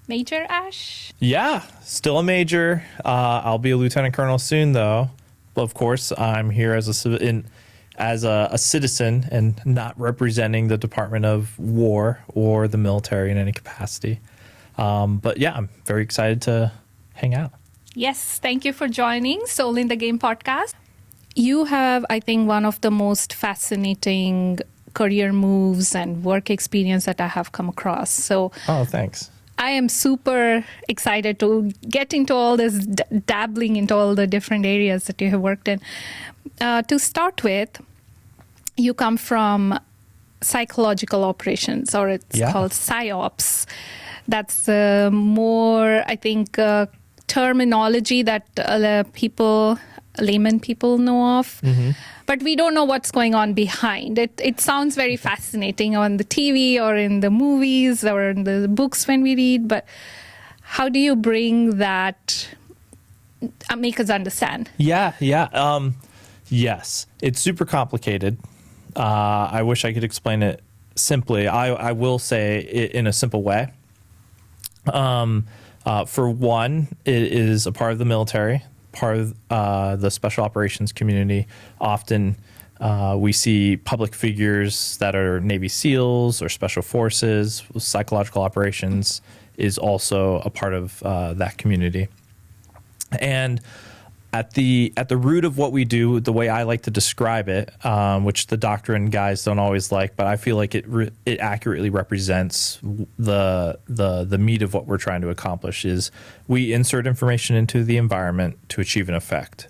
Major Ash? Yeah, still a major. I'll be a lieutenant colonel soon, though. Of course, I'm here as a citizen and not representing the Department of War or the military in any capacity. But yeah, I'm very excited to hang out. Yes, thank you for joining Soul in the Game podcast. You have, I think, one of the most fascinating career moves and work experience that I have come across. So, oh, thanks. I am super excited to get into all this, dabbling into all the different areas that you have worked in. To start with, you come from psychological operations, or it's called PsyOps. That's more, I think, terminology that layman people know of. Mm-hmm. But we don't know what's going on behind. It sounds very fascinating on the TV or in the movies or in the books when we read. But how do you bring that, make us understand? Yeah. Yes, it's super complicated. I wish I could explain it simply. I will say it in a simple way. For one, it is a part of the military, part of the special operations community. Often we see public figures that are Navy SEALs or special forces. Psychological operations is also a part of that community. And at the root of what we do, the way I like to describe it, which the doctrine guys don't always like, but I feel like it accurately represents the meat of what we're trying to accomplish, is we insert information into the environment to achieve an effect.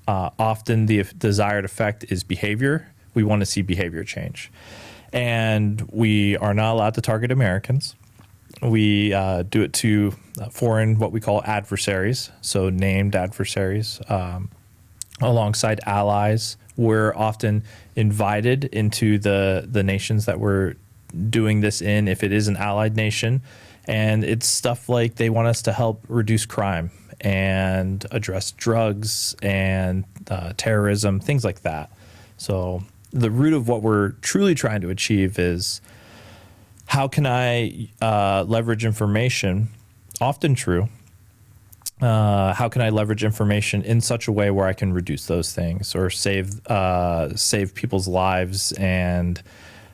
Often the desired effect is behavior. We want to see behavior change. And we are not allowed to target Americans. We do it to foreign, what we call adversaries, so named adversaries, alongside allies. We're often invited into the nations that we're doing this in, if it is an allied nation. And it's stuff like they want us to help reduce crime and address drugs and terrorism, things like that. So the root of what we're truly trying to achieve is, how can I leverage information, often true, how can I leverage information in such a way where I can reduce those things or save people's lives and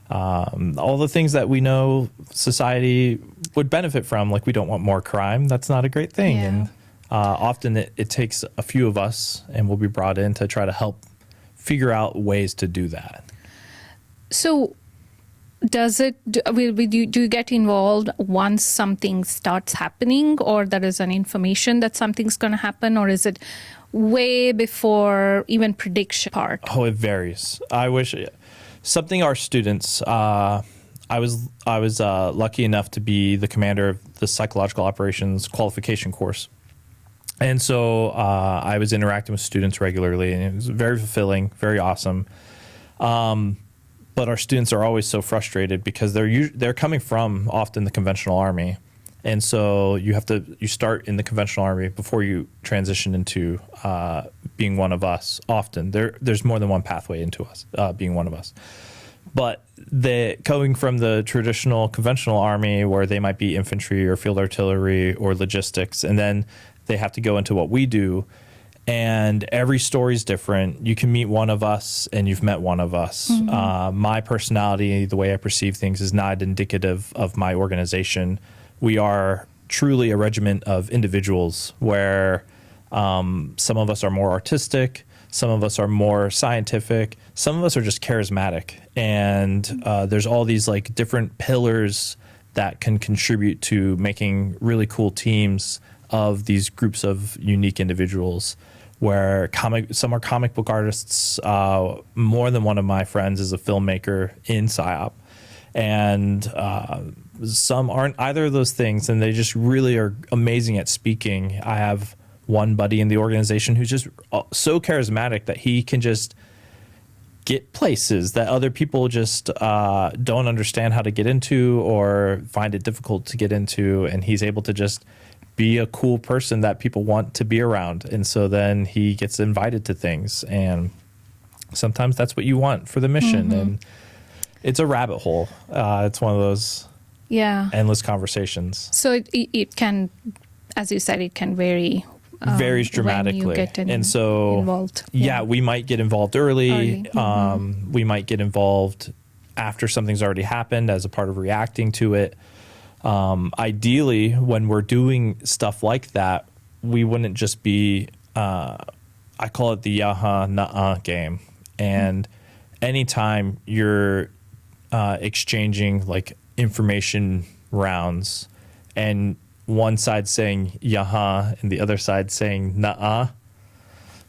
all the things that we know society would benefit from, like we don't want more crime. That's not a great thing. Yeah. And often it takes a few of us, and we'll be brought in to try to help figure out ways to do that. So do you get involved once something starts happening, or there is an information that something's going to happen, or is it way before even prediction part? Oh, it varies. I wish something our students, I was lucky enough to be the commander of the psychological operations qualification course. And so I was interacting with students regularly, and it was very fulfilling, very awesome. But our students are always so frustrated because they're coming from often the conventional army, and so you start in the conventional army before you transition into being one of us. Often there's more than one pathway into us being one of us. But coming from the traditional conventional army, where they might be infantry or field artillery or logistics, and then they have to go into what we do. And every story is different. You can meet one of us, and you've met one of us. Mm-hmm. My personality, the way I perceive things, is not indicative of my organization. We are truly a regiment of individuals where some of us are more artistic, some of us are more scientific, some of us are just charismatic. And there's all these like different pillars that can contribute to making really cool teams of these groups of unique individuals, where some are comic book artists. More than one of my friends is a filmmaker in PsyOp. And some aren't either of those things, and they just really are amazing at speaking. I have one buddy in the organization who's just so charismatic that he can just get places that other people just don't understand how to get into or find it difficult to get into, and he's able to just be a cool person that people want to be around. And so then he gets invited to things, and sometimes that's what you want for the mission. Mm-hmm. And it's a rabbit hole. It's one of those Yeah. endless conversations. So it can, as you said, it can vary. Varies dramatically. When you get and so, involved. yeah, we might get involved early. Mm-hmm. We might get involved after something's already happened as a part of reacting to it. Ideally, when we're doing stuff like that, we wouldn't just be, I call it the yaha, nuh-uh game. And anytime you're exchanging like information rounds and one side saying yaha and the other side saying nuh-uh,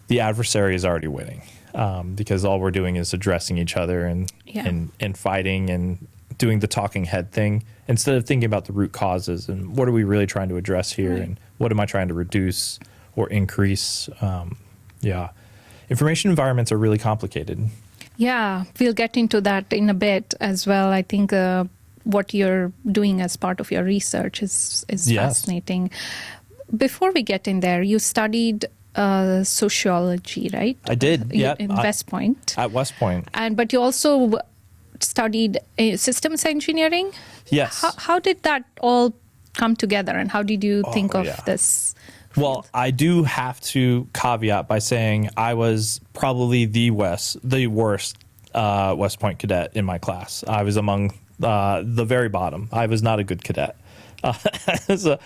the adversary is already winning, because all we're doing is addressing each other and fighting and doing the talking head thing instead of thinking about the root causes and what are we really trying to address here, Right. and what am I trying to reduce or increase. Information environments are really complicated. Yeah, we'll get into that in a bit as well. I think what you're doing as part of your research is Yes. fascinating. Before we get in there, you studied sociology, right? I did, yeah. In West Point. At West Point. But you also studied systems engineering. Yes. How did that all come together, and how did you think of yeah. this? Well, I do have to caveat by saying I was probably the worst West Point cadet in my class. I was among the very bottom. I was not a good cadet. So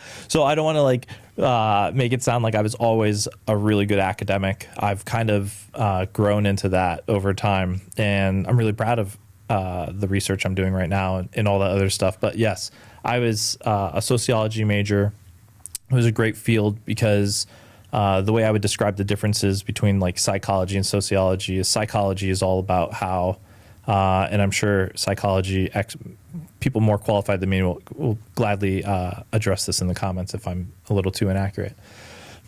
I don't want to make it sound like I was always a really good academic. I've kind of grown into that over time, and I'm really proud of the research I'm doing right now and all that other stuff. But yes, I was a sociology major. It was a great field because the way I would describe the differences between like psychology and sociology is all about how, and I'm sure psychology people more qualified than me will gladly address this in the comments if I'm a little too inaccurate.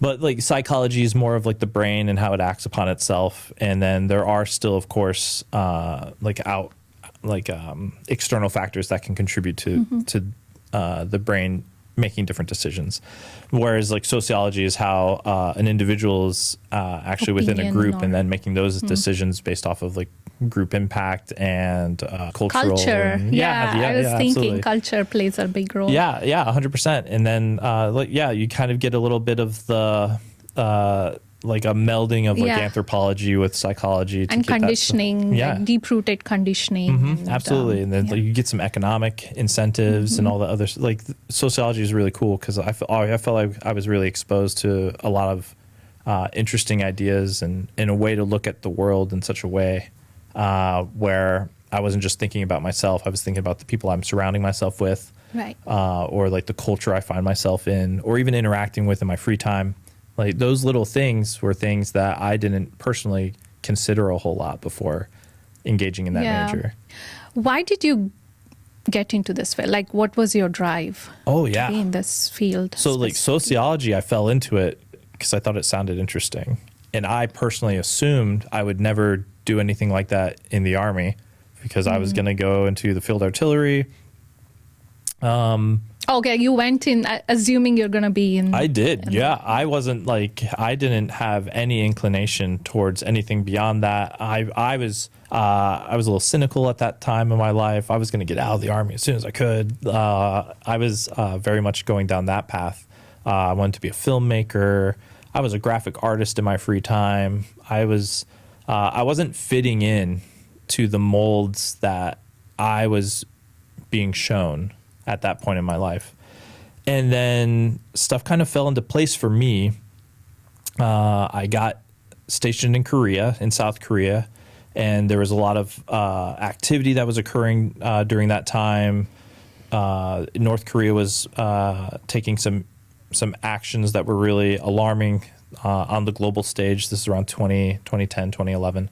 But like psychology is more of like the brain and how it acts upon itself, and then there are still, of course, external factors that can contribute to the brain making different decisions. Whereas like sociology is how an individual is actually within a group and then making those decisions based off of like group impact and cultural. Culture. And, I was thinking absolutely. culture plays a big role. Yeah, 100%. And then you kind of get a little bit of the like a melding of like anthropology with psychology to and get conditioning, that, like deep-rooted conditioning. And, absolutely. And then like, you get some economic incentives and all the other, like sociology is really cool because I felt like I was really exposed to a lot of interesting ideas and in a way to look at the world in such a way where I wasn't just thinking about myself. I was thinking about the people I'm surrounding myself with, right. Or like the culture I find myself in, or even interacting with in my free time. Like those little things were things that I didn't personally consider a whole lot before engaging in that major. Why did you get into this field? Like, what was your drive? To be in this field? So like sociology, I fell into it because I thought it sounded interesting. And I personally assumed I would never do anything like that in the Army because I was going to go into the field artillery. Okay, you went in assuming you're going to be in... I did, I wasn't I didn't have any inclination towards anything beyond that. I was a little cynical at that time in my life. I was going to get out of the Army as soon as I could. I was very much going down that path. I wanted to be a filmmaker. I was a graphic artist in my free time. I wasn't fitting in to the molds that I was being shown at that point in my life. And then stuff kind of fell into place for me. I got stationed in South Korea, and there was a lot of activity that was occurring during that time. North Korea was taking some actions that were really alarming on the global stage. This is around 2010, 2011.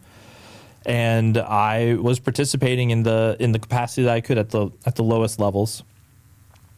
And I was participating in the capacity that I could at the lowest levels.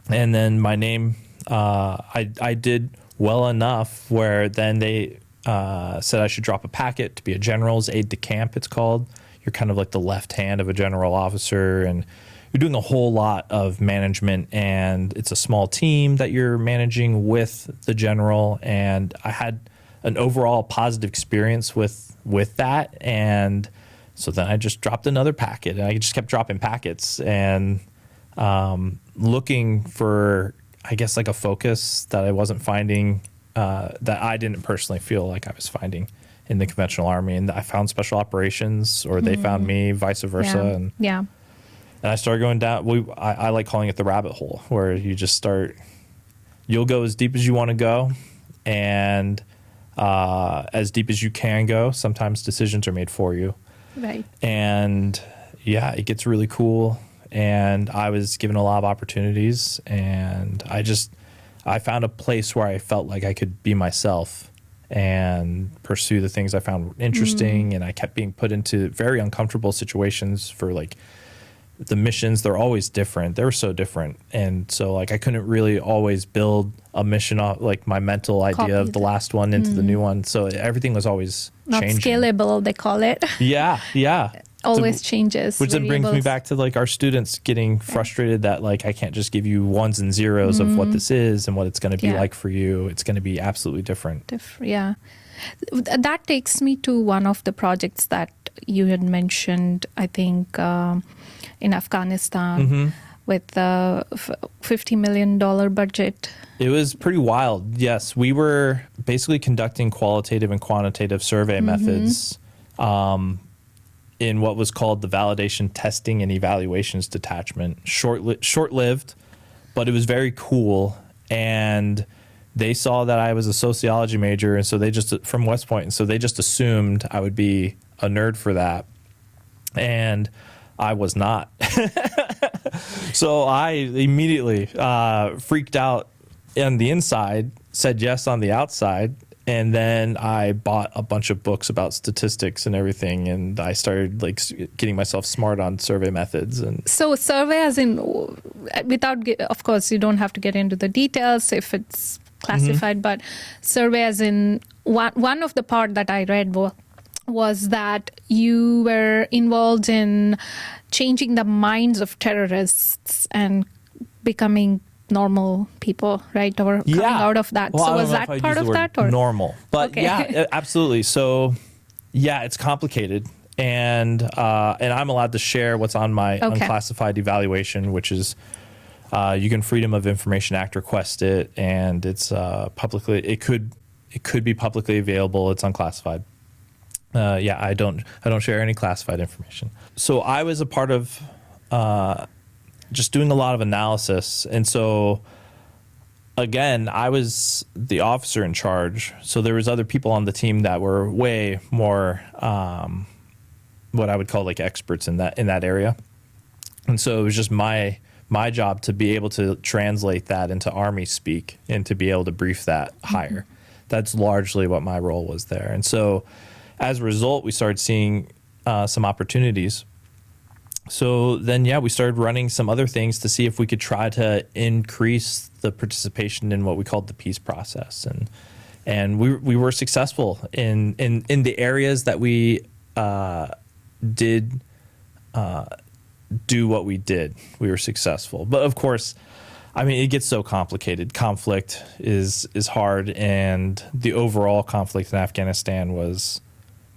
And then my name, I did well enough where then they said I should drop a packet to be a general's aide de camp, it's called. You're kind of like the left hand of a general officer, and you're doing a whole lot of management, and it's a small team that you're managing with the general. And I had an overall positive experience with that. And so then I just dropped another packet, and I just kept dropping packets. And looking for, I guess, like a focus that I wasn't finding, that I didn't personally feel like I was finding in the conventional Army. And I found special operations, or they found me, vice versa. And I started going down, I like calling it the rabbit hole, where you just start, you'll go as deep as you want to go, and as deep as you can go. Sometimes decisions are made for you. Right. And yeah, it gets really cool. And I was given a lot of opportunities, and I found a place where I felt like I could be myself and pursue the things I found interesting. And I kept being put into very uncomfortable situations for like the missions. They're always different. They were so different. And so like I couldn't really always build a mission off like my mental idea of the last one into the new one. So everything was always not changing. Scalable, they call it. Yeah. Always changes. Which then brings me back to like our students getting frustrated that like I can't just give you ones and zeros of what this is and what it's going to be like for you. It's going to be absolutely different. Yeah. That takes me to one of the projects that you had mentioned, I think, in Afghanistan with the $50 million budget. It was pretty wild. Yes, we were basically conducting qualitative and quantitative survey methods in what was called the Validation Testing and Evaluations Detachment. Short-lived, but it was very cool. And they saw that I was a sociology major, and so they just, from West Point, and so they just assumed I would be a nerd for that. And I was not. So I immediately freaked out on the inside, said yes on the outside, and then I bought a bunch of books about statistics and everything, and I started like getting myself smart on survey methods. And so survey as in, of course, you don't have to get into the details if it's classified, but survey as in, one of the part that I read was that you were involved in changing the minds of terrorists and becoming normal people, right? Or coming out of that. Well, so was that part of that? Or normal? But yeah, absolutely. So yeah, it's complicated. And I'm allowed to share what's on my unclassified evaluation, which is you can Freedom of Information Act request it, and it's publicly, it could be publicly available. It's unclassified. I don't share any classified information. So I was a part of just doing a lot of analysis. And so again, I was the officer in charge. So there was other people on the team that were way more what I would call like experts in that area. And so it was just my job to be able to translate that into Army speak and to be able to brief that higher. That's largely what my role was there. And so as a result, we started seeing some opportunities. So then, we started running some other things to see if we could try to increase the participation in what we called the peace process. And we were successful in the areas that we did do what we did. We were successful. But of course, I mean, it gets so complicated. Conflict is hard, and the overall conflict in Afghanistan was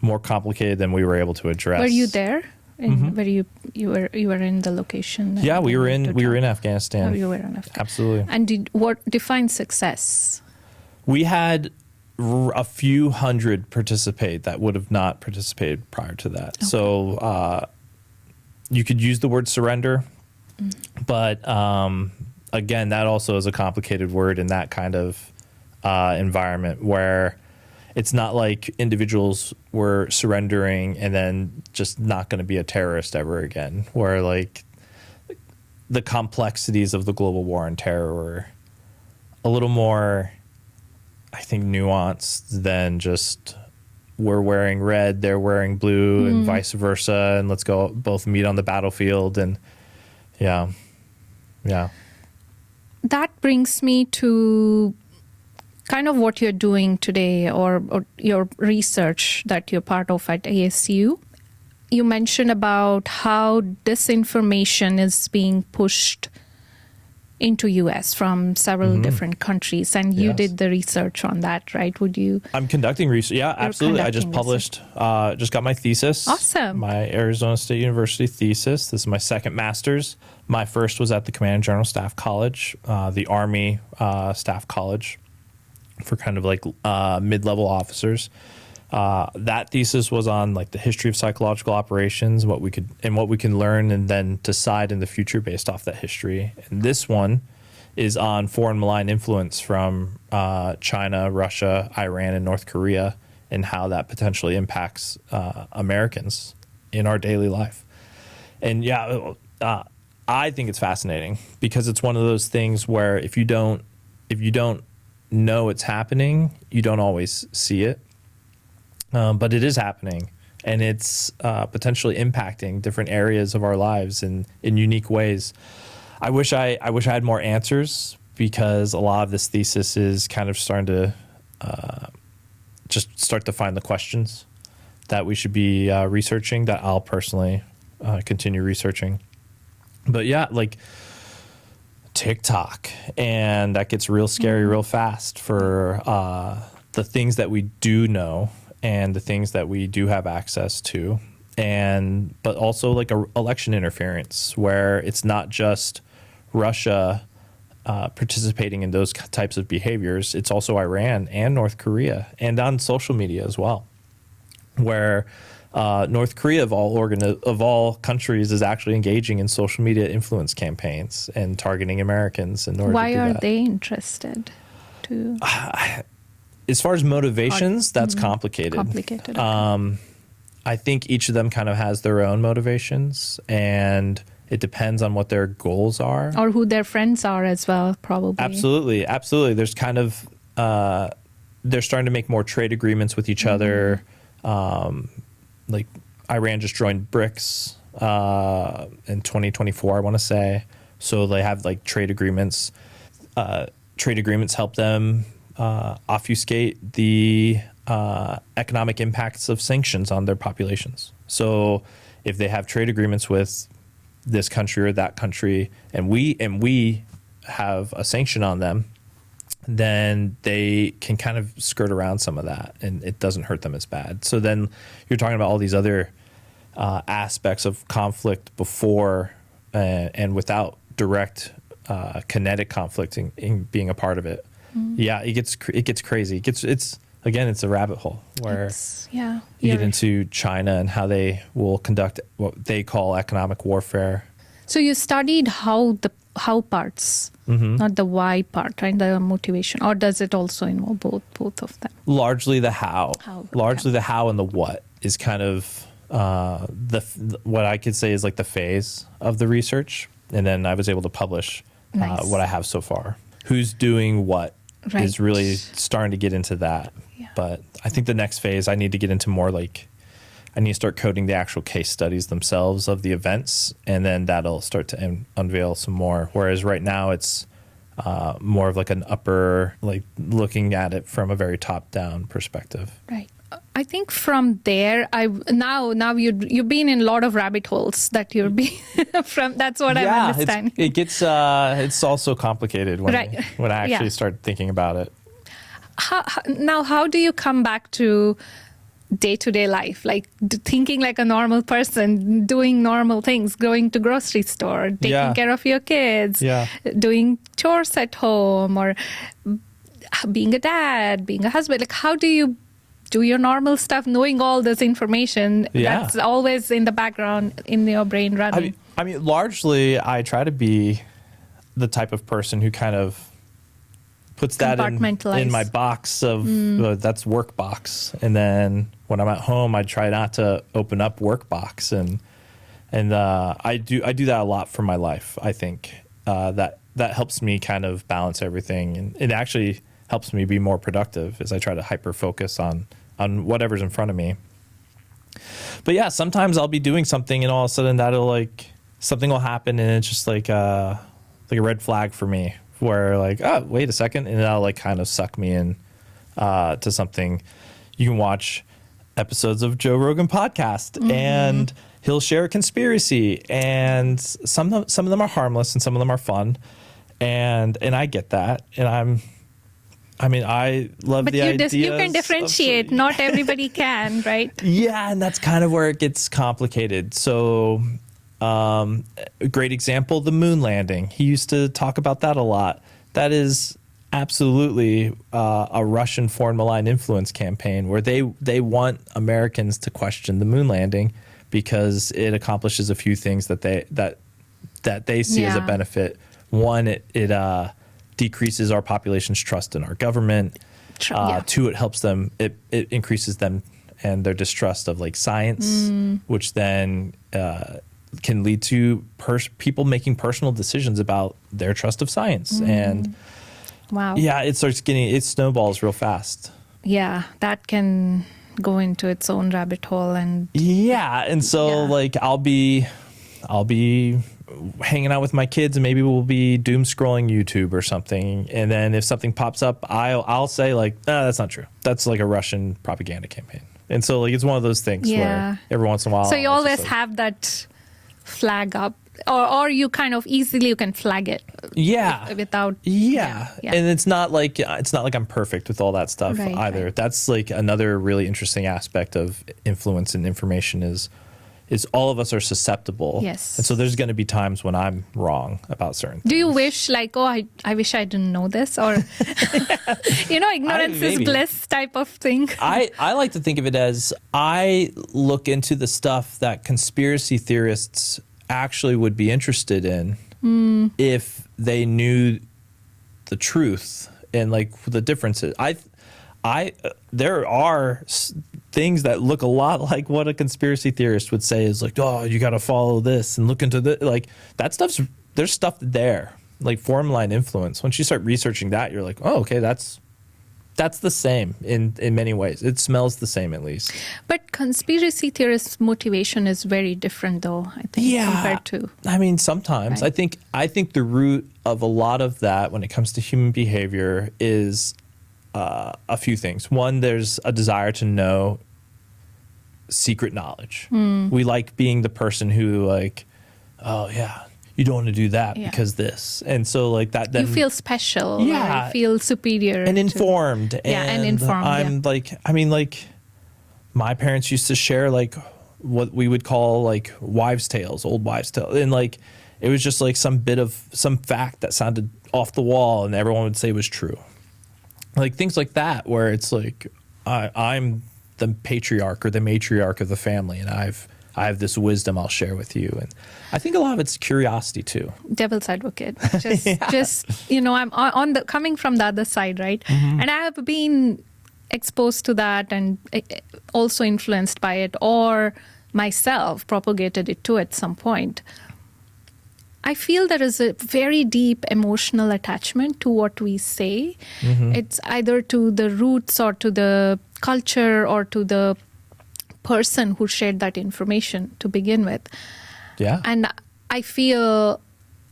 more complicated than we were able to address. Were you there? Where you were in the location? Yeah, we were in Afghanistan. Oh, you were in Afghanistan. Absolutely. And what defined success? We had a few hundred participate that would have not participated prior to that. Okay. So you could use the word surrender, but again, that also is a complicated word in that kind of environment where it's not like individuals were surrendering and then just not going to be a terrorist ever again, where like the complexities of the global war on terror were a little more, I think, nuanced than just we're wearing red, they're wearing blue, and vice versa, and let's go both meet on the battlefield. And yeah. That brings me to kind of what you're doing today, or your research that you're part of at ASU. You mentioned about how disinformation is being pushed into US from several different countries, and you Yes. did the research on that, right? Would you? I'm conducting research. Yeah, absolutely. I just conducting published, just got my thesis. Awesome. My Arizona State University thesis. This is my second master's. My first was at the Command and General Staff College, the Army Staff College for kind of like mid-level officers. That thesis was on like the history of psychological operations, what we can learn and then decide in the future based off that history. And this one is on foreign malign influence from China, Russia, Iran, and North Korea, and how that potentially impacts Americans in our daily life. And yeah, I think it's fascinating because it's one of those things where if you don't know it's happening, you don't always see it. But it is happening, and it's potentially impacting different areas of our lives in unique ways. I wish I had more answers because a lot of this thesis is kind of starting to just start to find the questions that we should be researching, that I'll personally continue researching. But yeah, like TikTok, and that gets real scary real fast for the things that we do know and the things that we do have access to, but also like election interference, where it's not just Russia participating in those types of behaviors. It's also Iran and North Korea, and on social media as well, where North Korea of all countries is actually engaging in social media influence campaigns and targeting Americans in order to do that. Why are they interested to? As far as motivations, that's complicated. Complicated. Okay. I think each of them kind of has their own motivations, and it depends on what their goals are. Or who their friends are as well, probably. Absolutely. There's kind of, they're starting to make more trade agreements with each other. Like Iran just joined BRICS in 2024, I want to say. So they have like trade agreements. Trade agreements help them obfuscate the economic impacts of sanctions on their populations. So if they have trade agreements with this country or that country, and we have a sanction on them, then they can kind of skirt around some of that, and it doesn't hurt them as bad. So then you're talking about all these other aspects of conflict before and without direct kinetic conflict in being a part of it. Yeah, it gets crazy. It's a rabbit hole where you get into China and how they will conduct what they call economic warfare. So you studied how parts, not the why part, right? The motivation, or does it also involve both of them? Largely the how. The how and the what is kind of what I could say is like the phase of the research, and then I was able to publish what I have so far. Who's doing what is really starting to get into that. Yeah. But I think the next phase, I need to get into more like, I need to start coding the actual case studies themselves of the events, and then that'll start to unveil some more. Whereas right now it's more of like an upper, like looking at it from a very top-down perspective. Right. I think from there, now you've been in a lot of rabbit holes that you're being from. That's what I'm understanding. It gets it's also complicated when I actually start thinking about it. How do you come back to day-to-day life, like thinking like a normal person, doing normal things, going to grocery store, taking care of your kids, doing chores at home, or being a dad, being a husband? Like, how do you do your normal stuff, knowing all this information that's always in the background in your brain running? I mean, largely, I try to be the type of person who kind of puts that in my box of that's work box, and then when I'm at home, I try not to open up work box, and I do that a lot for my life. I think that helps me kind of balance everything, and it actually helps me be more productive as I try to hyper focus on whatever's in front of me. But yeah, sometimes I'll be doing something and all of a sudden something will happen, and it's just like a red flag for me, where like, oh, wait a second, and that'll like kind of suck me in to something. You can watch episodes of Joe Rogan podcast and he'll share a conspiracy, and some of them are harmless and some of them are fun. And I get that. And I love But the idea. you can differentiate. Not everybody can, right? Yeah, and that's kind of where it gets complicated. So, a great example, the moon landing. He used to talk about that a lot. That is absolutely a Russian foreign malign influence campaign where they want Americans to question the moon landing because it accomplishes a few things that they see as a benefit. One, it decreases our population's trust in our government. Two, it helps them. It increases them and their distrust of like science, which then can lead to people making personal decisions about their trust of science. And wow, yeah, it snowballs real fast. Yeah, that can go into its own rabbit hole. And so like I'll be hanging out with my kids and maybe we'll be doom scrolling YouTube or something. And then if something pops up, I'll say like, no, that's not true. That's like a Russian propaganda campaign. And so like, it's one of those things where every once in a while. So you always have that flag up or you kind of you can flag it. Without. Yeah. And it's not like I'm perfect with all that stuff either. Right. That's like another really interesting aspect of influence and information is all of us are susceptible. Yes. And so there's going to be times when I'm wrong about certain things. Do you wish like, I wish I didn't know this or, ignorance is bliss type of thing? I like to think of it as I look into the stuff that conspiracy theorists actually would be interested in if they knew the truth and like the differences. There are things that look a lot like what a conspiracy theorist would say is like, oh, you got to follow this and look into the like that stuff's there's stuff there like foreign malign influence. Once you start researching that, you're like, oh, okay, that's the same in many ways. It smells the same at least. But conspiracy theorists' motivation is very different, though. I think compared to. I mean, sometimes I think the root of a lot of that when it comes to human behavior is a few things. One, there's a desire to know secret knowledge. We like being the person who like, oh yeah, you don't want to do that because this. And so like that then you feel special. Yeah. You feel superior. And informed. And informed. I'm like, I mean, like my parents used to share like what we would call like wives' tales, old wives' tales. And like, it was just like some fact that sounded off the wall and everyone would say was true. Like things like that, where it's like I'm the patriarch or the matriarch of the family, and I have this wisdom I'll share with you. And I think a lot of it's curiosity too. Devil's advocate, just I'm on the coming from the other side, right? And I have been exposed to that and also influenced by it, or myself propagated it too at some point. I feel there is a very deep emotional attachment to what we say. It's either to the roots or to the culture or to the person who shared that information to begin with. Yeah. And I feel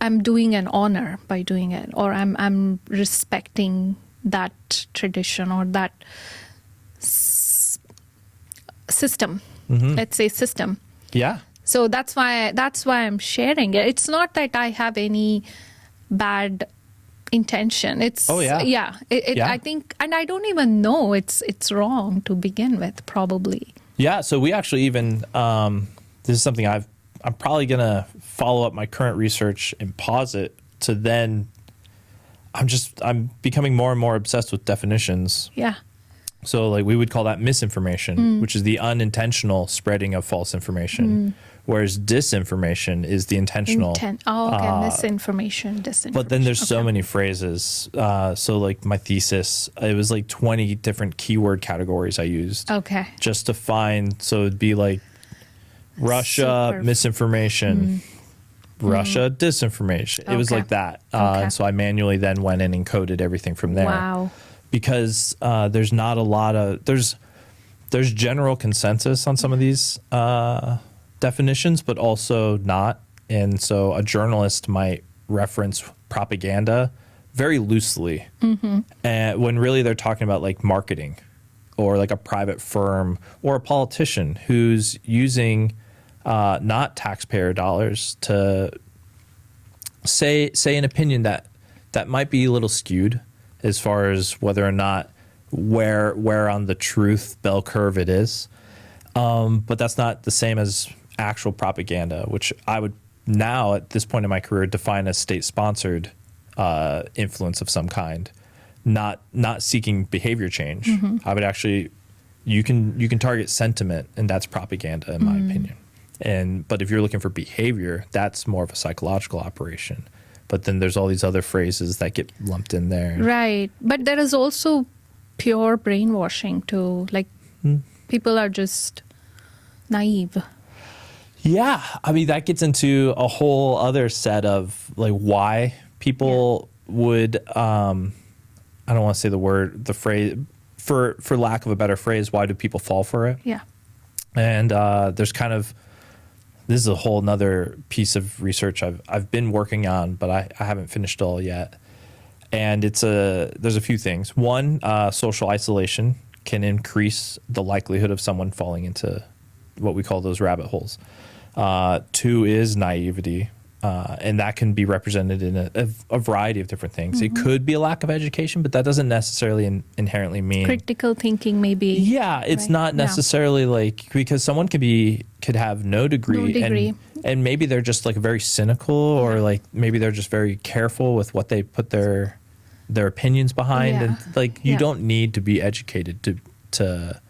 I'm doing an honor by doing it, or I'm respecting that tradition or that system. Let's say system. Yeah. So that's why I'm sharing it. It's not that I have any bad intention. It's I think, and I don't even know it's wrong to begin with, probably. Yeah. So we actually even this is something I'm probably gonna follow up my current research and pause it to then. I'm becoming more and more obsessed with definitions. Yeah. So like we would call that misinformation, which is the unintentional spreading of false information. Whereas disinformation is the intentional. Misinformation, disinformation. But then there's so many phrases. So like my thesis, it was like 20 different keyword categories I used. Okay. Just to find, so it'd be like Russia, misinformation, Russia, disinformation. It was like that. So I manually then went in and coded everything from there. Wow. Because there's not a lot of, there's general consensus on some of these definitions, but also not. And so a journalist might reference propaganda very loosely, and when really they're talking about like marketing or like a private firm or a politician who's using not taxpayer dollars to say an opinion that that might be a little skewed as far as whether or not where on the truth bell curve it is. But that's not the same as actual propaganda, which I would now at this point in my career define as state-sponsored influence of some kind, not seeking behavior change. I would actually, you can target sentiment, and that's propaganda in my opinion. But if you're looking for behavior, that's more of a psychological operation. But then there's all these other phrases that get lumped in there. Right. But there is also pure brainwashing too. Like people are just naive. Yeah. I mean, that gets into a whole other set of like why people would, I don't want to say the phrase, for lack of a better phrase, why do people fall for it? Yeah. And there's kind of, this is a whole nother piece of research I've been working on, but I haven't finished it all yet. And there's a few things. One, social isolation can increase the likelihood of someone falling into what we call those rabbit holes. Two is naivety. And that can be represented in a variety of different things. It could be a lack of education, but that doesn't necessarily inherently mean critical thinking. Maybe. Yeah, it's right? not necessarily like, because someone could have no degree. And maybe they're just like very cynical, or like maybe they're just very careful with what they put their opinions behind. And like you don't need to be educated to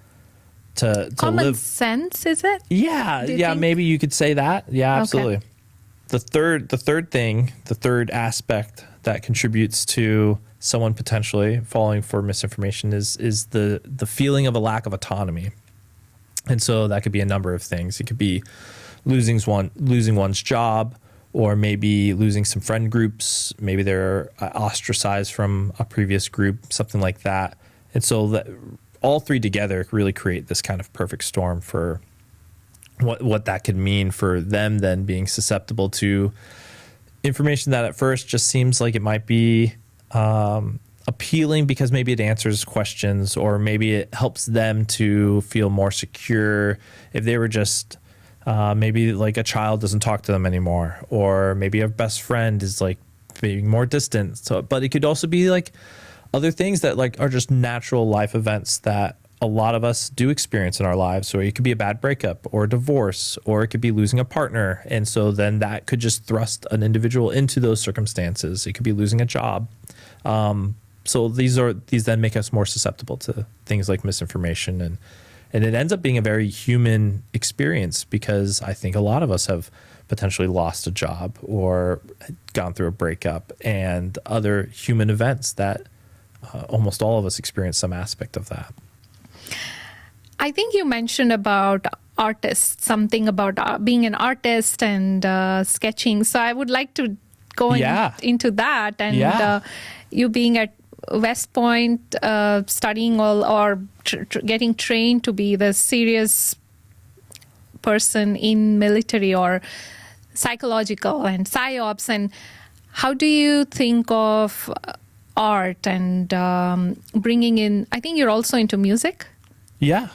common live. sense, is it? Yeah, think? maybe you could say that. Yeah, absolutely. Okay. The third aspect that contributes to someone potentially falling for misinformation is the feeling of a lack of autonomy. And so that could be a number of things. It could be losing one's job, or maybe losing some friend groups. Maybe they're ostracized from a previous group, something like that. And so that all three together really create this kind of perfect storm for what that could mean for them then being susceptible to information that at first just seems like it might be appealing because maybe it answers questions, or maybe it helps them to feel more secure. If they were just maybe like a child doesn't talk to them anymore, or maybe a best friend is like being more distant. So, but it could also be like other things that like are just natural life events that a lot of us do experience in our lives. So it could be a bad breakup or a divorce, or it could be losing a partner. And so then that could just thrust an individual into those circumstances. It could be losing a job. So these then make us more susceptible to things like misinformation. And it ends up being a very human experience, because I think a lot of us have potentially lost a job or gone through a breakup and other human events that almost all of us experience some aspect of that. I think you mentioned about artists, something about being an artist and sketching. So I would like to go into that. And you being at West Point, studying or getting trained to be the serious person in military or psychological and psyops. And how do you think of art and bringing in, I think you're also into music? Yeah,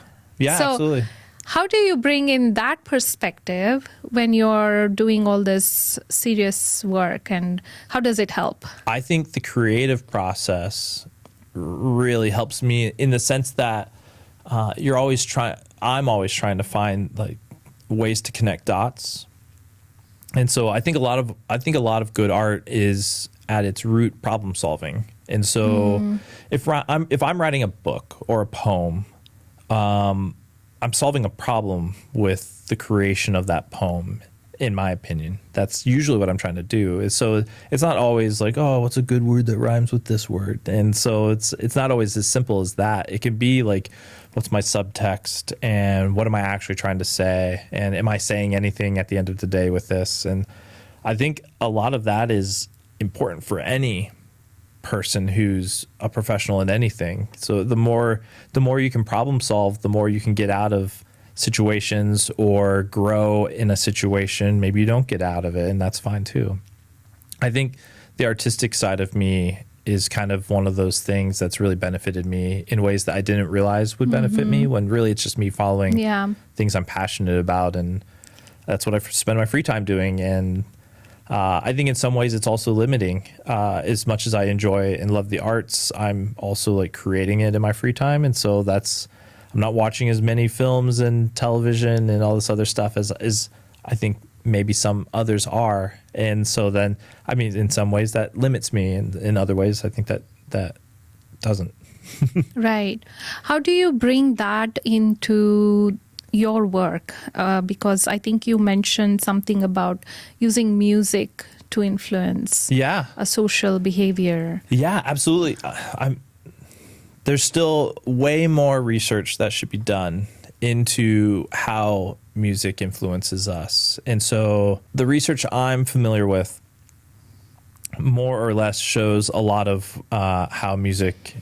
so, absolutely. How do you bring in that perspective when you're doing all this serious work, and how does it help? I think the creative process really helps me in the sense that I'm always trying to find like ways to connect dots. And so I think a lot of good art is at its root problem solving. And so if I'm writing a book or a poem, I'm solving a problem with the creation of that poem, in my opinion. That's usually what I'm trying to do. So it's not always like, oh, what's a good word that rhymes with this word? And so it's not always as simple as that. It can be like, what's my subtext, and what am I actually trying to say? And am I saying anything at the end of the day with this? And I think a lot of that is important for any person who's a professional in anything. So the more you can problem solve, the more you can get out of situations or grow in a situation. Maybe you don't get out of it, and that's fine too. I think the artistic side of me is kind of one of those things that's really benefited me in ways that I didn't realize would benefit me, when really it's just me following things I'm passionate about, and that's what I spend my free time doing. And I think in some ways it's also limiting. As much as I enjoy and love the arts, I'm also like creating it in my free time. And so I'm not watching as many films and television and all this other stuff as I think maybe some others are. And so then, I mean, in some ways that limits me, and in other ways I think that doesn't. Right. How do you bring that into your work? Because I think you mentioned something about using music to influence a social behavior. Yeah, absolutely. There's still way more research that should be done into how music influences us. And so the research I'm familiar with more or less shows a lot of how music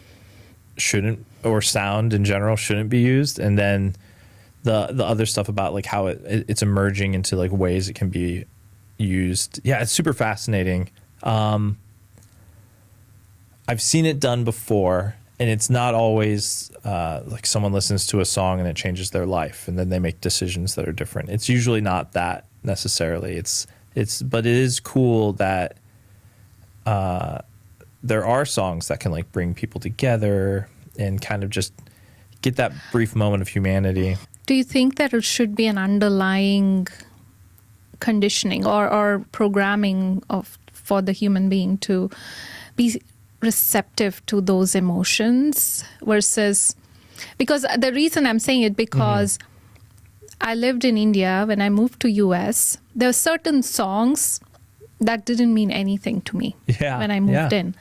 shouldn't, or sound in general shouldn't be used. And then the other stuff about like how it's emerging into like ways it can be used. Yeah, it's super fascinating. I've seen it done before, and it's not always like someone listens to a song and it changes their life and then they make decisions that are different. It's usually not that necessarily. But it is cool that there are songs that can like bring people together and kind of just get that brief moment of humanity. Do you think that it should be an underlying conditioning or programming for the human being to be receptive to those emotions versus, because the reason I'm saying it, because I lived in India. When I moved to US, there were certain songs that didn't mean anything to me when I moved in.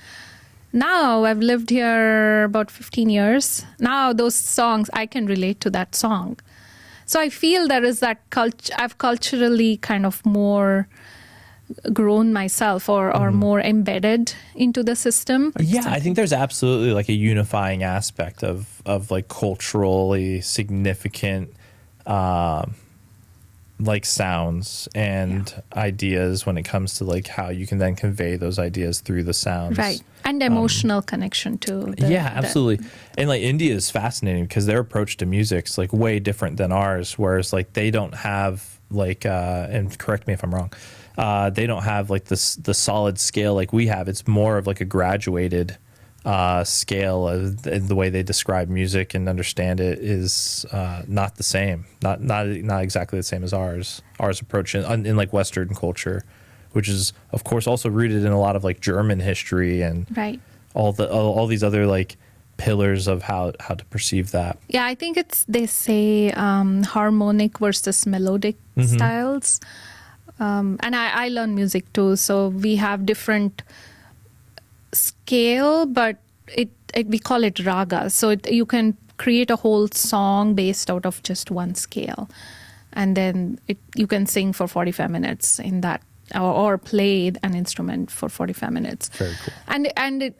Now I've lived here about 15 years. Now those songs, I can relate to that song. So I feel there is that I've culturally kind of more grown myself or more embedded into the system. Yeah, I think there's absolutely like a unifying aspect of like culturally significant like sounds and ideas when it comes to like how you can then convey those ideas through the sounds. Right. And emotional connection too. Absolutely. And like India is fascinating because their approach to music is like way different than ours, whereas like they don't have like and correct me if I'm wrong, they don't have like the solid scale like we have. It's more of like a graduated scale of the way they describe music and understand it is not the same, not exactly the same as ours approach in like Western culture, which is of course also rooted in a lot of like German history and all these other like pillars of how to perceive that. Yeah, I think they say harmonic versus melodic styles. And I learn music too, so we have different scale, but we call it raga. So you can create a whole song based out of just one scale, and then you can sing for 45 minutes in that, or play an instrument for 45 minutes. Very cool.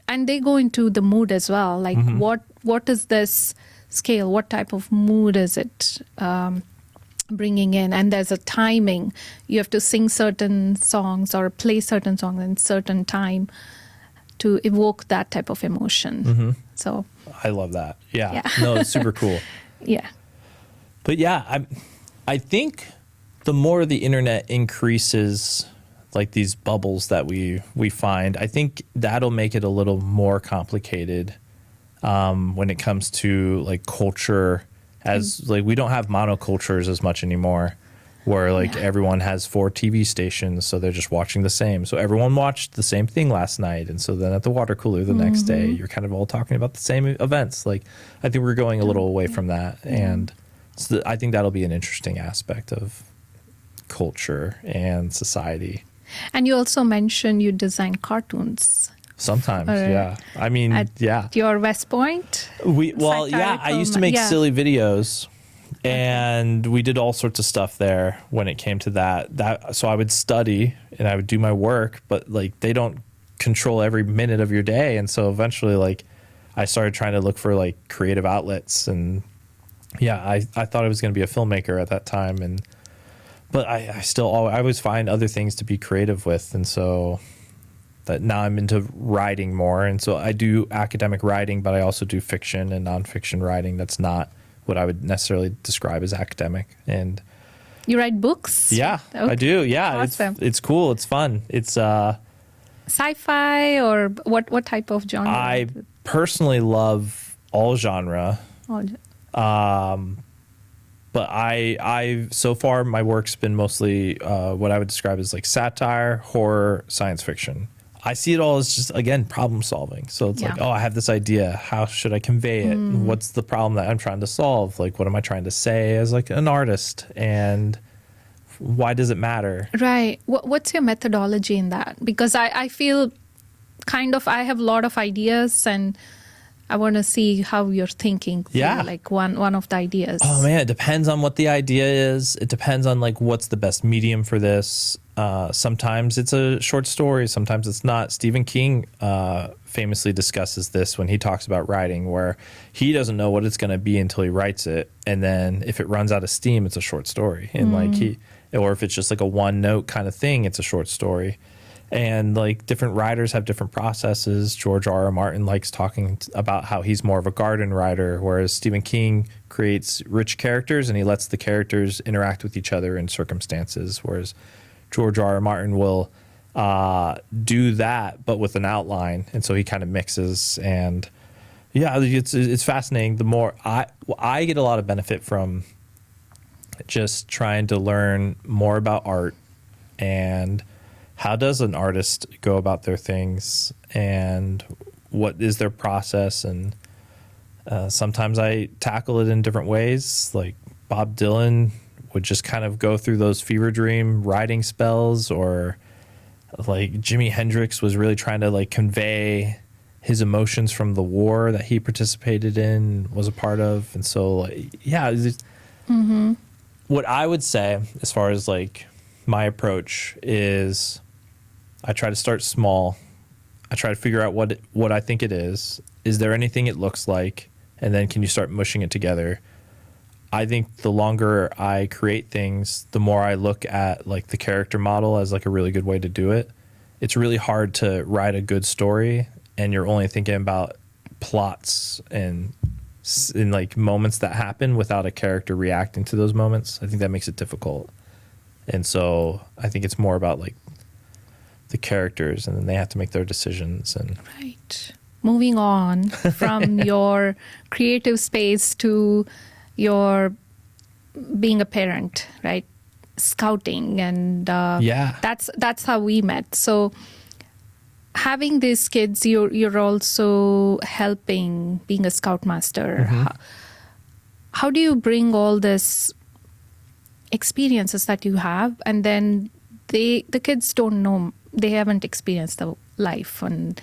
And they go into the mood as well. Like what is this scale? What type of mood is it bringing in? And there's a timing. You have to sing certain songs or play certain songs in certain time to evoke that type of emotion. So I love that. Yeah. No, it's super cool. Yeah. But yeah, I think the more the internet increases like these bubbles that we find, I think that'll make it a little more complicated when it comes to like culture, as like we don't have monocultures as much anymore, where like everyone has 4 TV stations, so they're just watching the same. So everyone watched the same thing last night, and so then at the water cooler the next day, you're kind of all talking about the same events. Like I think we're going a little away from that, and so I think that'll be an interesting aspect of culture and society. And you also mentioned you design cartoons. Sometimes, yeah. I mean, at your West Point? I used to make silly videos, and we did all sorts of stuff there when it came to that. So I would study and I would do my work, but like they don't control every minute of your day. And so eventually like I started trying to look for like creative outlets, and I thought I was going to be a filmmaker at that time. But I always find other things to be creative with. And so that now I'm into writing more. And so I do academic writing, but I also do fiction and nonfiction writing. That's not what I would necessarily describe as academic. And You write books? Yeah, I do. Yeah, Awesome. it's cool. It's fun. It's Sci-fi or what type of genre? I personally love all genre. But I so far my work's been mostly what I would describe as like satire, horror, science fiction. I see it all as just, again, problem solving. So it's like, oh, I have this idea. How should I convey it? What's the problem that I'm trying to solve? Like, what am I trying to say as like an artist? And why does it matter? Right. What's your methodology in that? Because I feel kind of, I have a lot of ideas and I want to see how you're thinking through, like one of the ideas. Oh man, it depends on what the idea is. It depends on like what's the best medium for this. Sometimes it's a short story, sometimes it's not. Stephen King famously discusses this when he talks about writing, where he doesn't know what it's going to be until he writes it, and then if it runs out of steam, it's a short story. And or if it's just like a one note kind of thing, it's a short story. And like different writers have different processes. George R.R. Martin likes talking about how he's more of a garden writer, whereas Stephen King creates rich characters and he lets the characters interact with each other in circumstances, whereas George R.R. Martin will do that, but with an outline. And so he kind of mixes. And yeah, it's fascinating. The more I get a lot of benefit from just trying to learn more about art and how does an artist go about their things and what is their process. And sometimes I tackle it in different ways. Like Bob Dylan would just kind of go through those fever dream writing spells, or like Jimi Hendrix was really trying to like convey his emotions from the war that he participated in, was a part of. And so like, yeah, what I would say as far as like my approach is I try to start small. I try to figure out what I think it is. Is there anything it looks like? And then can you start mushing it together? I think the longer I create things, the more I look at like the character model as like a really good way to do it. It's really hard to write a good story and you're only thinking about plots and in like moments that happen without a character reacting to those moments. I think that makes it difficult. And so I think it's more about like the characters, and then they have to make their decisions. And right. Moving on from your creative space to your being a parent, right? Scouting, and that's how we met. So having these kids, you're also helping being a scoutmaster. How do you bring all this experiences that you have, and then the kids don't know, they haven't experienced the life and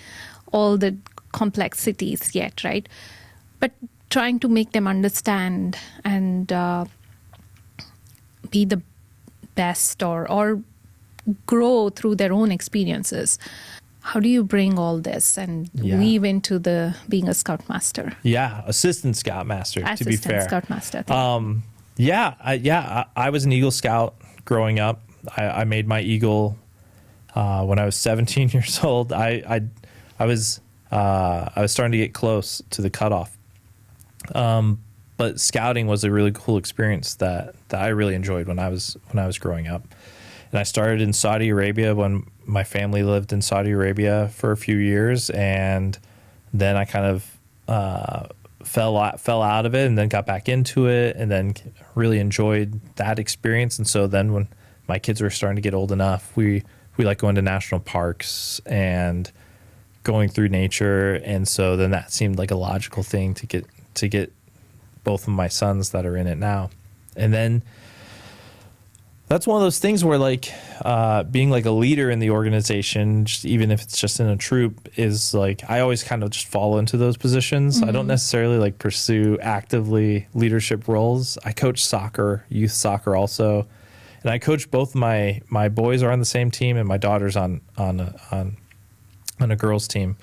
all the complexities yet, right? But trying to make them understand and be the best or grow through their own experiences. How do you bring all this and weave into the being a scoutmaster? Yeah, assistant scoutmaster, to be fair. Assistant scoutmaster. I was an Eagle Scout growing up. I made my Eagle when I was 17 years old. I was starting to get close to the cutoff. But scouting was a really cool experience that I really enjoyed when I was growing up. And I started in Saudi Arabia when my family lived in Saudi Arabia for a few years, and then I kind of fell out of it, and then got back into it, and then really enjoyed that experience. And so then when my kids were starting to get old enough, we like going to national parks and going through nature. And so then that seemed like a logical thing to get both of my sons that are in it now. And then that's one of those things where like being like a leader in the organization, even if it's just in a troop, is like I always kind of just fall into those positions. I don't necessarily like pursue actively leadership roles. I coach soccer, youth soccer also, and I coach both my boys are on the same team and my daughter's on a girls team.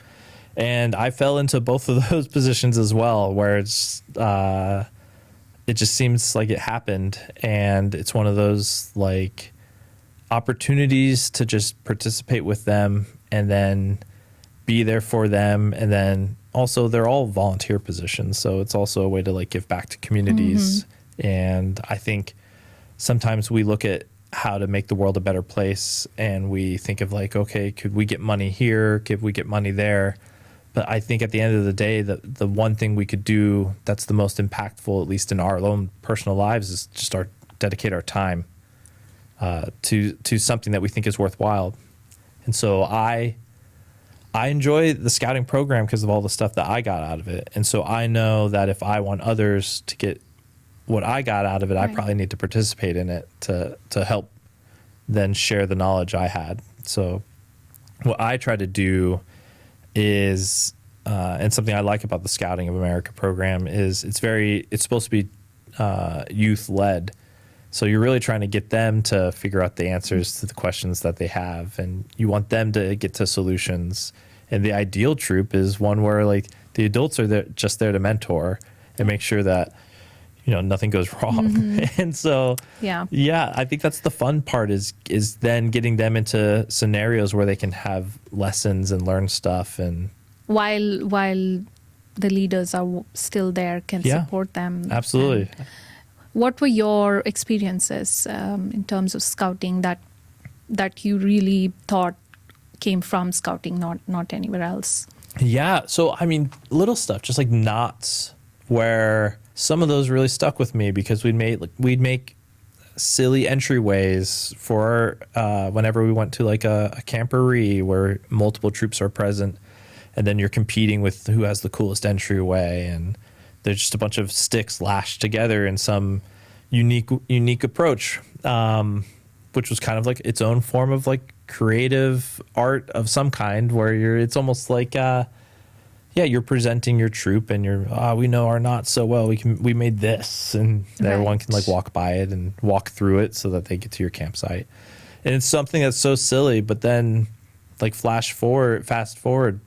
And I fell into both of those positions as well, where it's it just seems like it happened, and it's one of those like opportunities to just participate with them and then be there for them. And then also they're all volunteer positions, so it's also a way to like give back to communities. And I think sometimes we look at how to make the world a better place, and we think of like, okay, could we get money here? Could we get money there? But I think at the end of the day, the one thing we could do that's the most impactful, at least in our own personal lives, is just dedicate our time to something that we think is worthwhile. And so I enjoy the scouting program because of all the stuff that I got out of it. And so I know that if I want others to get what I got out of it, I probably need to participate in it to help then share the knowledge I had. So what I try to do is, and something I like about the Scouting of America program is it's supposed to be youth led. So you're really trying to get them to figure out the answers to the questions that they have, and you want them to get to solutions. And the ideal troop is one where like the adults are just there to mentor and make sure that nothing goes wrong. And so I think that's the fun part is then getting them into scenarios where they can have lessons and learn stuff, and while the leaders are still there, can support them. Absolutely. What were your experiences in terms of scouting that you really thought came from scouting, not anywhere else? Yeah. So, I mean, little stuff, just like knots, where some of those really stuck with me because we'd make silly entryways for whenever we went to like a camporee where multiple troops are present, and then you're competing with who has the coolest entryway, and there's just a bunch of sticks lashed together in some unique approach, which was kind of like its own form of like creative art of some kind, where it's almost like you're presenting your troop, and we know our knots so well, we made this, and everyone can like walk by it and walk through it so that they get to your campsite. And it's something that's so silly, but then like fast forward,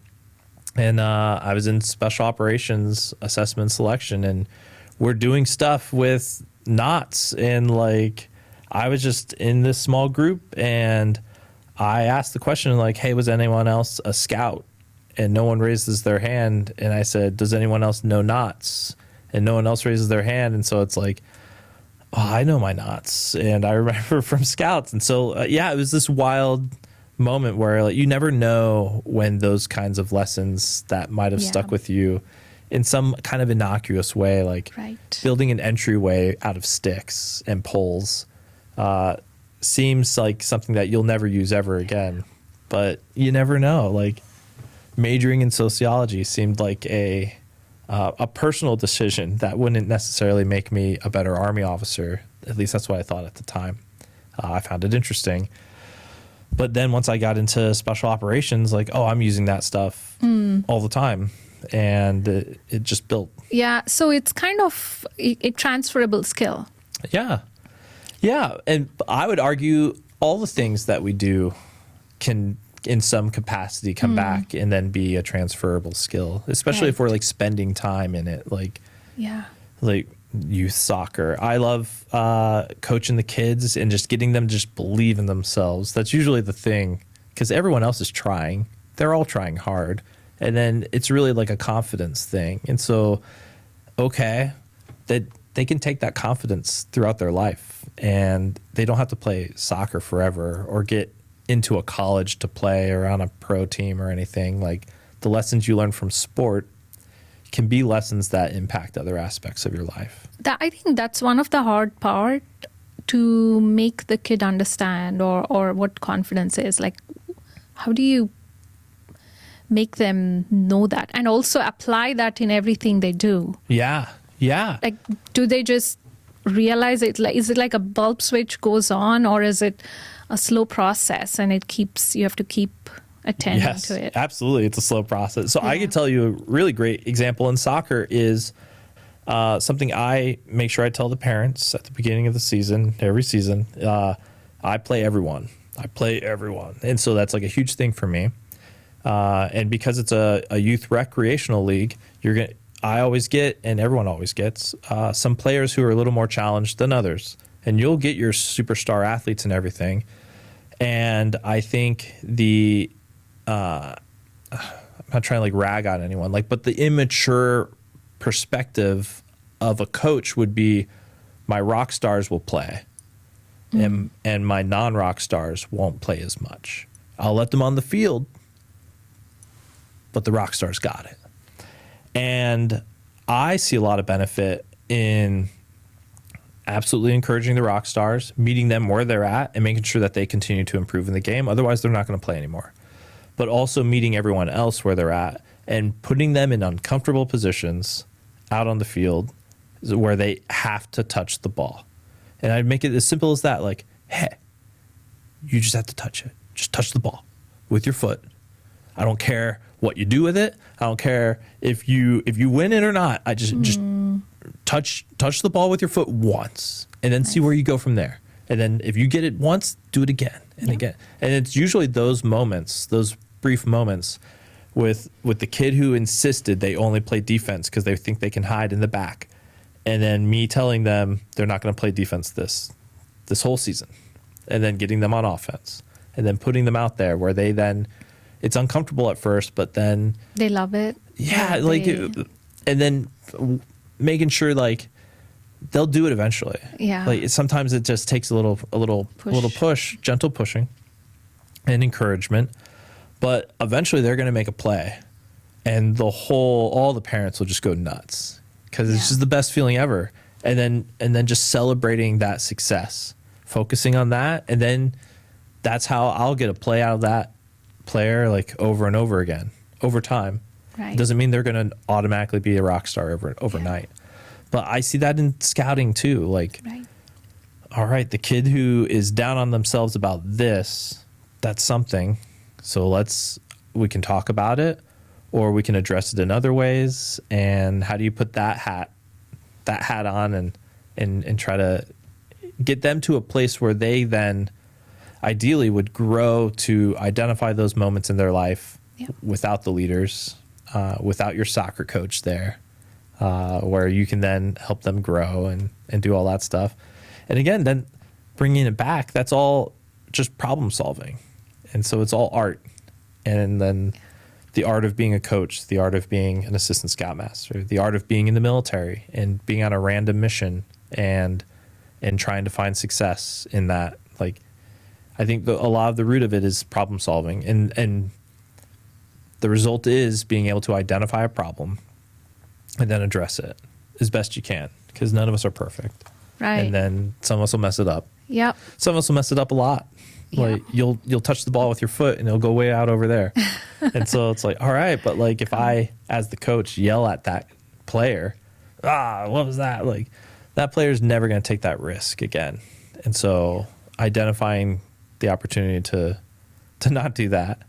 and I was in special operations assessment selection, and we're doing stuff with knots, and like I was just in this small group, and I asked the question like, hey, was anyone else a scout? And no one raises their hand. And I said, does anyone else know knots? And no one else raises their hand. And so it's like, oh, I know my knots, and I remember from scouts. And so it was this wild moment where like you never know when those kinds of lessons that might have stuck with you in some kind of innocuous way, like building an entryway out of sticks and poles, seems like something that you'll never use ever again. But you never know. Like majoring in sociology seemed like a personal decision that wouldn't necessarily make me a better Army officer. At least that's what I thought at the time. I found it interesting. But then once I got into special operations, like, I'm using that stuff all the time. And it just built. Yeah. So it's kind of a transferable skill. Yeah. Yeah. And I would argue all the things that we do can, in some capacity, come back and then be a transferable skill, especially if we're like spending time in it. Like, like youth soccer. I love coaching the kids and just getting them to just believe in themselves. That's usually the thing, because everyone else is trying. They're all trying hard. And then it's really like a confidence thing. And so, that they can take that confidence throughout their life, and they don't have to play soccer forever or get into a college to play or on a pro team or anything. Like the lessons you learn from sport can be lessons that impact other aspects of your life. I think that's one of the hard part, to make the kid understand or what confidence is. Like, how do you make them know that and also apply that in everything they do? Yeah. Like, do they just realize it? Like, is it like a bulb switch goes on, or is it a slow process and you have to keep attending to it? Absolutely. It's a slow process. So I could tell you a really great example in soccer is something I make sure I tell the parents at the beginning of the season, every season. I play everyone. And so that's like a huge thing for me. And because it's a youth recreational league, I always get, and everyone always gets, some players who are a little more challenged than others. And you'll get your superstar athletes and everything. And I think I'm not trying to like rag on anyone, but the immature perspective of a coach would be, my rock stars will play. and my non-rock stars won't play as much. I'll let them on the field, but the rock stars got it. And I see a lot of benefit in absolutely encouraging the rock stars, meeting them where they're at, and making sure that they continue to improve in the game. Otherwise, they're not going to play anymore. But also meeting everyone else where they're at and putting them in uncomfortable positions out on the field where they have to touch the ball. And I'd make it as simple as that. Like, hey, you just have to touch it. Just touch the ball with your foot. I don't care what you do with it. I don't care if you win it or not. I just touch the ball with your foot once, and then see where you go from there. And then if you get it once, do it again and again. And it's usually those moments, those brief moments, with the kid who insisted they only play defense because they think they can hide in the back, and then me telling them they're not going to play defense this whole season, and then getting them on offense, and then putting them out there where they then. It's uncomfortable at first, but then they love it. Yeah, and then making sure like they'll do it eventually. Yeah, like sometimes it just takes a little push, gentle pushing, and encouragement, but eventually they're going to make a play, and all the parents will just go nuts because it's just the best feeling ever. And then just celebrating that success, focusing on that, and then that's how I'll get a play out of that player like over and over again over time. Right. Doesn't mean they're going to automatically be a rock star overnight. But I see that in scouting too. Like, all right, the kid who is down on themselves about this, that's something. So we can talk about it, or we can address it in other ways. And how do you put that hat on and try to get them to a place where they then ideally would grow to identify those moments in their life without the leaders, without your soccer coach there, where you can then help them grow and do all that stuff. And again, then bringing it back, that's all just problem solving. And so it's all art. And then the art of being a coach, the art of being an assistant scoutmaster, the art of being in the military and being on a random mission and trying to find success in that. Like, I think a lot of the root of it is problem solving, and the result is being able to identify a problem and then address it as best you can, because none of us are perfect. Right. And then some of us will mess it up. Yep. Some of us will mess it up a lot. Like you'll touch the ball with your foot and it'll go way out over there. And so it's like, all right, but like if I, as the coach, yell at that player, what was that? Like that player's never going to take that risk again. And so identifying the opportunity to not do that.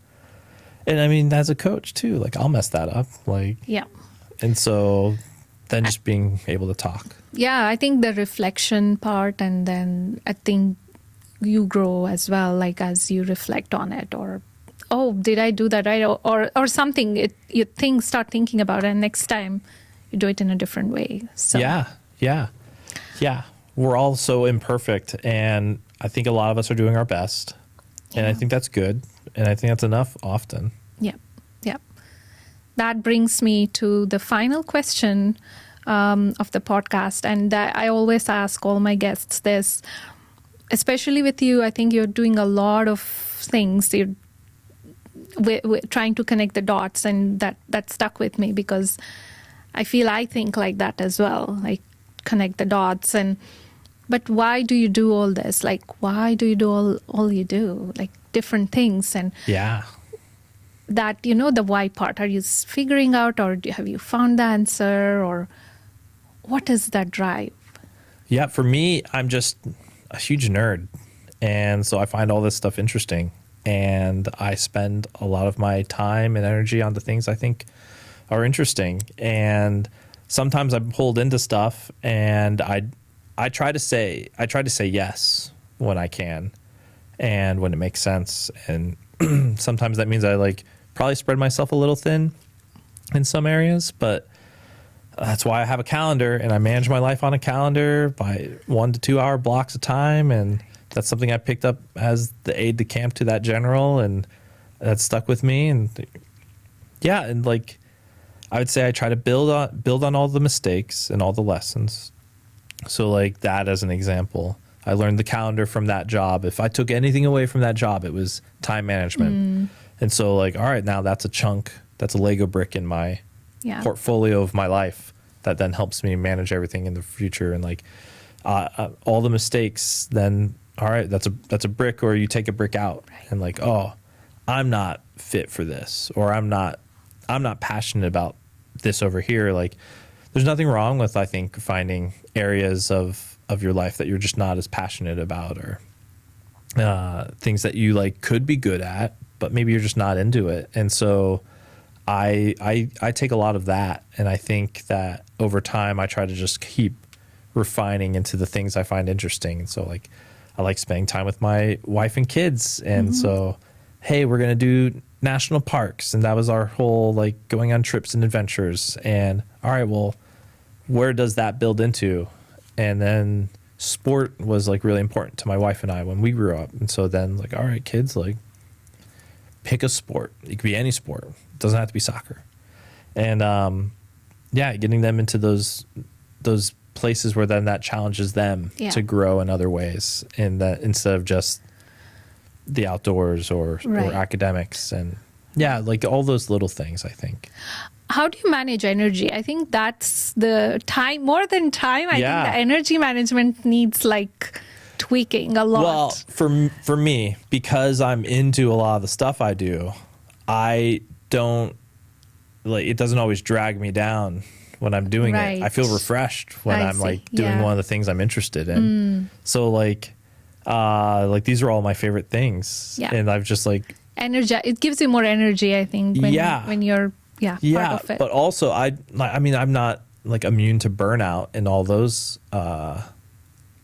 And I mean, as a coach too, like I'll mess that up. Like, and so then just being able to talk. Yeah, I think the reflection part, and then I think you grow as well, like as you reflect on it, or, oh, did I do that right? Or something, you start thinking about it, and next time you do it in a different way. So Yeah. We're all so imperfect, and I think a lot of us are doing our best, and I think that's good, and I think that's enough often. Yeah. That brings me to the final question of the podcast, and I always ask all my guests this, especially with you. I think you're doing a lot of things. You're trying to connect the dots, and that stuck with me because I think like that as well, like connect the dots. But why do you do all this? Like, why do you do all you do? Like different things, and that, the why part. Are you figuring out, or have you found the answer, or what is that drive? Yeah, for me, I'm just a huge nerd. And so I find all this stuff interesting. And I spend a lot of my time and energy on the things I think are interesting. And sometimes I'm pulled into stuff, and I try to say yes when I can and when it makes sense. And sometimes that means I probably spread myself a little thin in some areas, but that's why I have a calendar, and I manage my life on a calendar by 1 to 2 hour blocks of time. And that's something I picked up as the aide de camp to that general, and that stuck with me. And and I would say I try to build on all the mistakes and all the lessons. So like that as an example, I learned the calendar from that job. If I took anything away from that job, it was time management. And so like, all right, now that's a chunk, that's a Lego brick in my portfolio of my life that then helps me manage everything in the future. And like all the mistakes, then all right, that's a brick, or you take a brick out and like, oh, I'm not fit for this, or I'm not passionate about this over here. Like there's nothing wrong with, I think, finding areas of your life that you're just not as passionate about, or things that you like could be good at, but maybe you're just not into it. And so I take a lot of that, and I think that over time I try to just keep refining into the things I find interesting. And so like I like spending time with my wife and kids, and so hey, we're gonna do national parks, and that was our whole like going on trips and adventures. And all right, well, where does that build into? And then sport was like really important to my wife and I when we grew up. And so then like, all right, kids, like pick a sport. It could be any sport. It doesn't have to be soccer. And getting them into those places where then that challenges them to grow in other ways, and that instead of just the outdoors or academics, and like all those little things, I think. How do you manage energy? I think that's the time, more than time. I think the energy management needs like tweaking a lot. Well, for me, because I'm into a lot of the stuff I do, I don't like, it doesn't always drag me down when I'm doing it. I feel refreshed when I'm like doing one of the things I'm interested in. So like these are all my favorite things. And I've just like energy. It gives you more energy, I think, when you're part of it. But also I mean, I'm not like immune to burnout and all those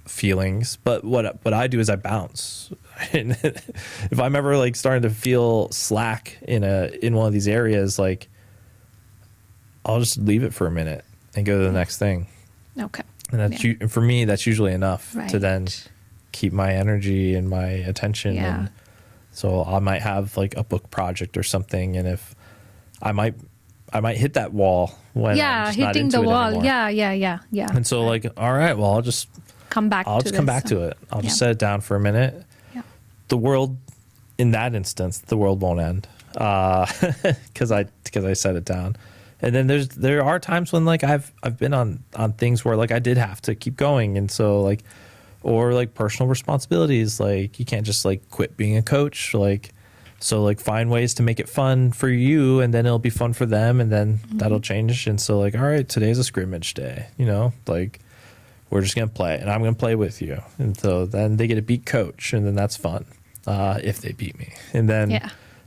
feelings. But what I do is I bounce. And if I'm ever like starting to feel slack in one of these areas, like I'll just leave it for a minute and go to the next thing. Okay. And that's for me, that's usually enough to then keep my energy and my attention. And so I might have like a book project or something, and if I might hit that wall when I'm just hitting not into the it wall. anymore. Yeah. And so like, all right, well, I'll just come back to it. I'll just set it down for a minute. Yeah. The world, in that instance, the world won't end because I set it down. And then there are times when like I've been on things where like I did have to keep going, and so like, or like personal responsibilities, like you can't just like quit being a coach, like, so like find ways to make it fun for you, and then it'll be fun for them, and then that'll change. And so like, all right, today's a scrimmage day, like we're just gonna play, and I'm gonna play with you, and so then they get to beat coach, and then that's fun if they beat me, and then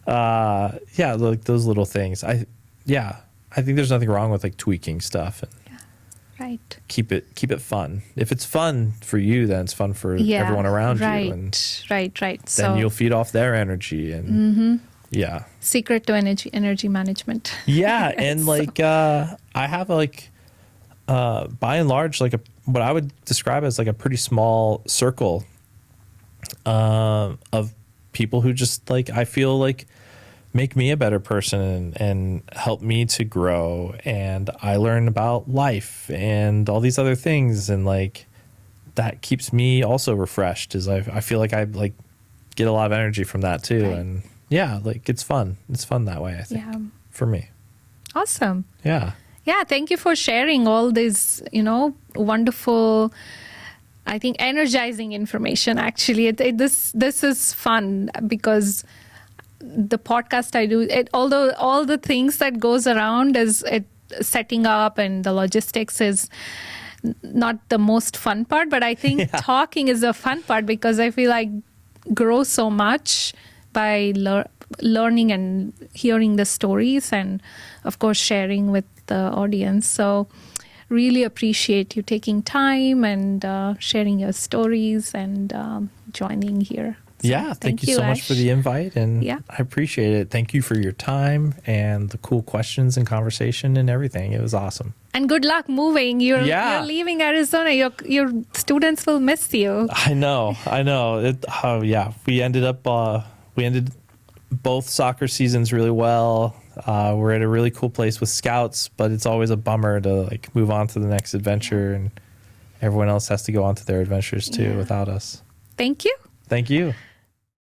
like those little things. I think there's nothing wrong with like tweaking stuff and keep it fun. If it's fun for you, then it's fun for everyone around you. And Right. Then you'll feed off their energy, and secret to energy management. Yeah, and like I have like by and large like what I would describe as like a pretty small circle of people who just like I feel like make me a better person and help me to grow, and I learn about life and all these other things, and like that keeps me also refreshed, as I feel like I like get a lot of energy from that too. And like it's fun that way, I think, for me. Awesome. Yeah, thank you for sharing all this wonderful, I think, energizing information. Actually, this is fun, because the podcast I do, although all the things that goes around is setting up and the logistics is not the most fun part, but I think talking is the fun part, because I feel like grow so much by learning and hearing the stories, and of course sharing with the audience. So really appreciate you taking time and sharing your stories and joining here. So, thank you so much for the invite, and I appreciate it. Thank you for your time and the cool questions and conversation and everything. It was awesome. And good luck moving. You're leaving Arizona. Your students will miss you. I know. We ended both soccer seasons really well. We're at a really cool place with scouts, but it's always a bummer to like move on to the next adventure, everyone else has to go on to their adventures too without us. Thank you. Thank you.